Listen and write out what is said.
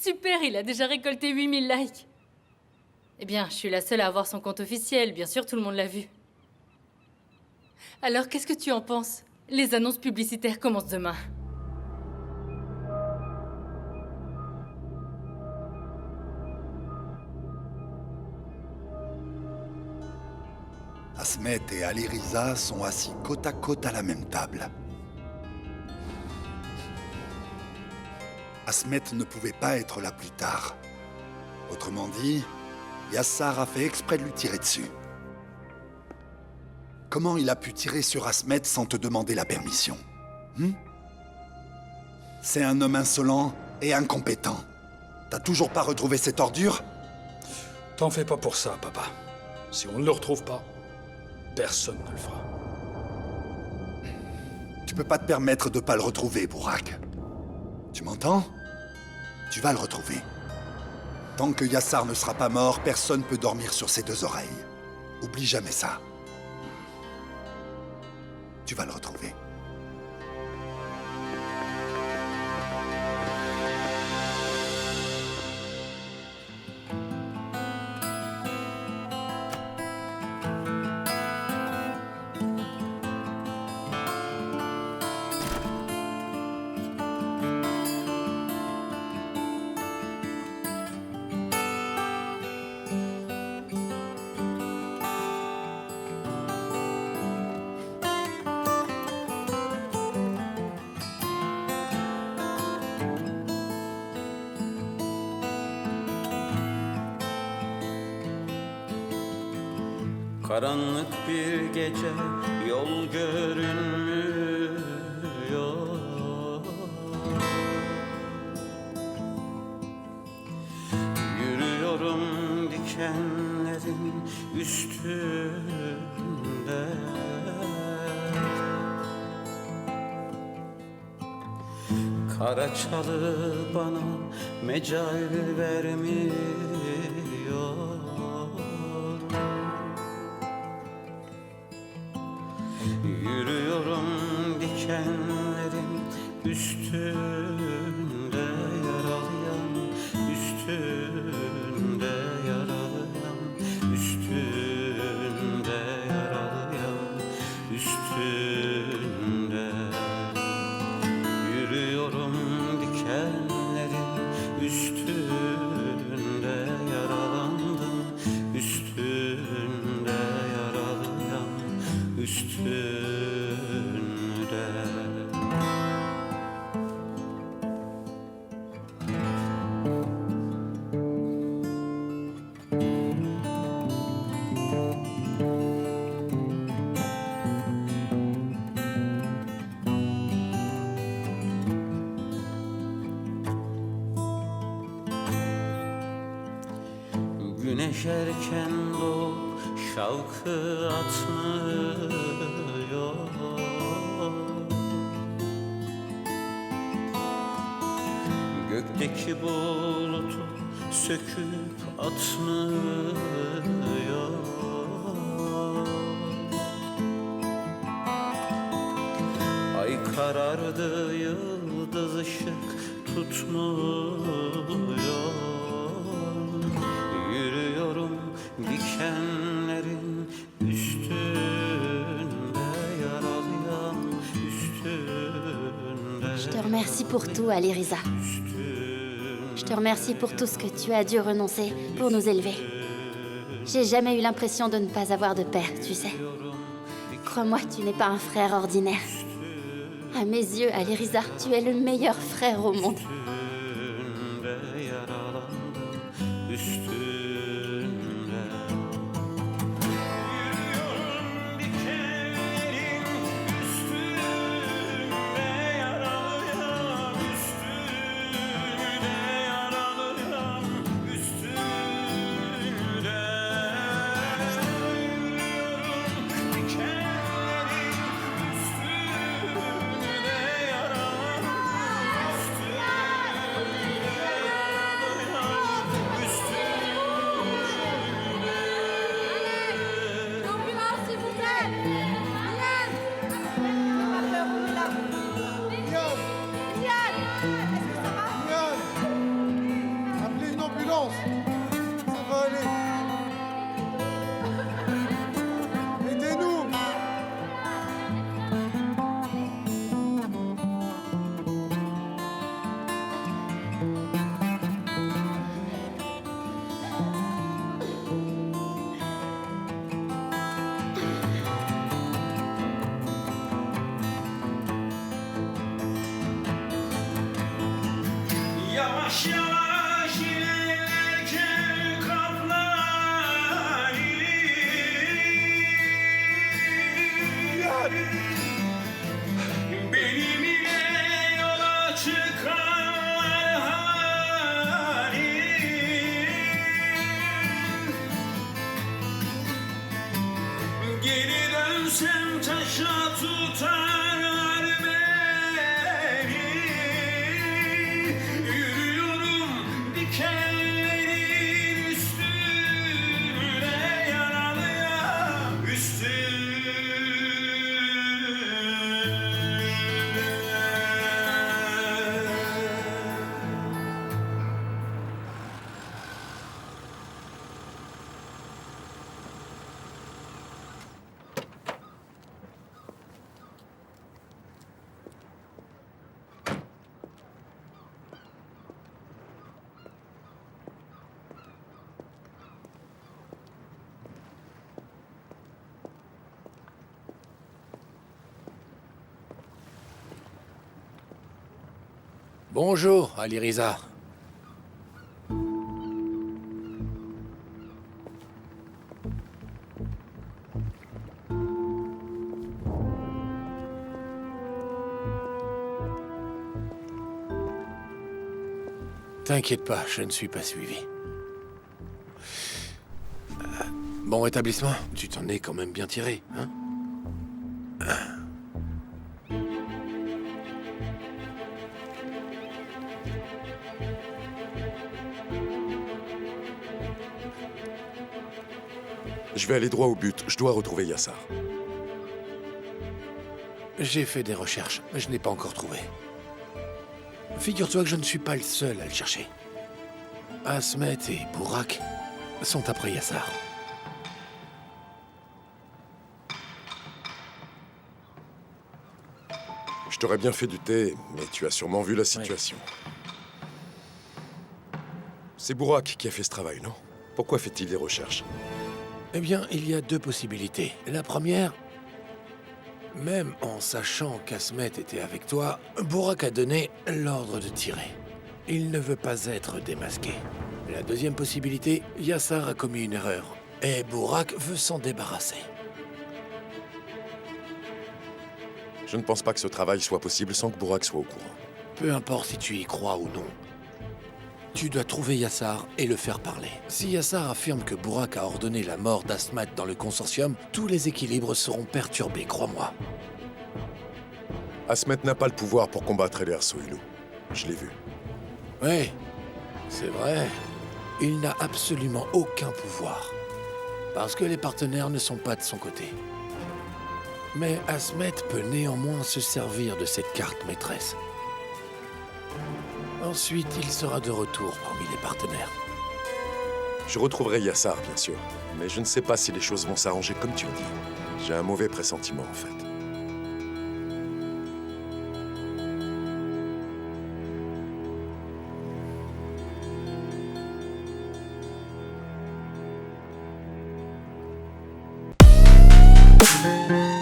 Super, il a déjà récolté 8000 likes. Eh bien, je suis la seule à avoir son compte officiel. Bien sûr, tout le monde l'a vu. Alors, qu'est-ce que tu en penses? Les annonces publicitaires commencent demain. Asmet et Ali Riza sont assis côte à côte à la même table. Asmet ne pouvait pas être là plus tard. Autrement dit, Yassar a fait exprès de lui tirer dessus. Comment il a pu tirer sur Asmet sans te demander la permission? C'est un homme insolent et incompétent. T'as toujours pas retrouvé cette ordure? T'en fais pas pour ça, papa. Si on ne le retrouve pas, personne ne le fera. Tu peux pas te permettre de pas le retrouver, Bourak. Tu m'entends? Tu vas le retrouver. Tant que Yassar ne sera pas mort, personne peut dormir sur ses deux oreilles. Oublie jamais ça. Tu vas le retrouver. Karanlık bir gece, yol görünmüyor. Yürüyorum dikenlerin üstünde. Kara çalı bana mecal vermiyor. Yürüyorum dikenlerin üstünde, yaralıyam, üstünde yaralıyam, üstünde yaralıyam, üstünde. Yürüyorum dikenlerin üstünde, yaralandım, üstünde yaralıyam, üstünde. Güneş erken doğup şavkı atmıyor. Gökteki bulutu söküp atmıyor. Ay karardı, yıldız ışık tutmuyor. Yürüyorum dikenlerin üstünde, yaralıyam, üstünde. Je te remercie pour tout, Ali Riza. Je te remercie pour tout ce que tu as dû renoncer pour nous élever. J'ai jamais eu l'impression de ne pas avoir de père, tu sais. Crois-moi, tu n'es pas un frère ordinaire. À mes yeux, Ali Riza, tu es le meilleur frère au monde. Yavaş yavaş ilerlerken kaplan benim ile yola çıkanlar hani geri dönsem taşa tutar beni yürüyorum dikenlerin üstüne yaralıya üstüne. Bonjour, Aliriza. T'inquiète pas, je ne suis pas suivi. Bon rétablissement, tu t'en es quand même bien tiré, hein? Je vais aller droit au but. Je dois retrouver Yassar. J'ai fait des recherches, mais je n'ai pas encore trouvé. Figure-toi que je ne suis pas le seul à le chercher. Asmet et Burak sont après Yassar. Je t'aurais bien fait du thé, mais tu as sûrement vu la situation. C'est Burak qui a fait ce travail, non? Pourquoi fait-il des recherches? Eh bien, il y a deux possibilités. La première, même en sachant qu'Asmet était avec toi, Burak a donné l'ordre de tirer. Il ne veut pas être démasqué. La deuxième possibilité, Yassar a commis une erreur. Et Burak veut s'en débarrasser. Je ne pense pas que ce travail soit possible sans que Burak soit au courant. Peu importe si tu y crois ou non. Tu dois trouver Yassar et le faire parler. Si Yassar affirme que Burak a ordonné la mort d'Asmat dans le consortium, tous les équilibres seront perturbés, crois-moi. Asmet n'a pas le pouvoir pour combattre Eler Soilou. Je l'ai vu. Oui, c'est vrai. Il n'a absolument aucun pouvoir. Parce que les partenaires ne sont pas de son côté. Mais Asmet peut néanmoins se servir de cette carte maîtresse. Ensuite, il sera de retour parmi les partenaires. Je retrouverai Yassar, bien sûr. Mais je ne sais pas si les choses vont s'arranger comme tu le dis. J'ai un mauvais pressentiment, en fait. Thank